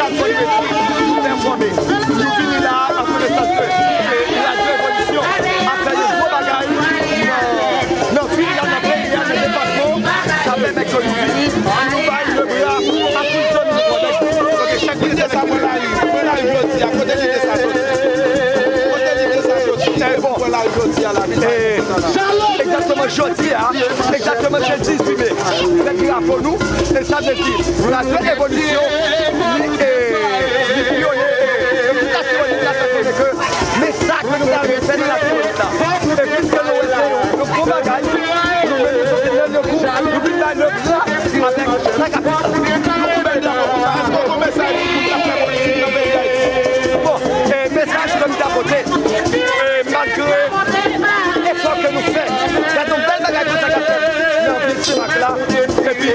chaque fois que performer. Nous finissons là, après le stade, il y a deux évolutions. Après le gros bagage, non, fini dans la première, il y a le département, ça permet que nous finissons, nous baillons le bras, à tout le temps, nous prenons. Donc chaque fois que ça va là, à côté de ça, exactement, exactement, c'est le 18 mai. C'est qui a pour nous, et ça veut dire, la seule évolution, mais ça que nous avons fait, et puisque nous essayons, nous gros bagages, nous mettons le coup, nous mettons le bras avec 5 capitales. Bon, et message comme d'apporter, malgré l'effort que nous faisons, il y a donc belle bagages de 5 capitales, mais on fait ce bac là, et puis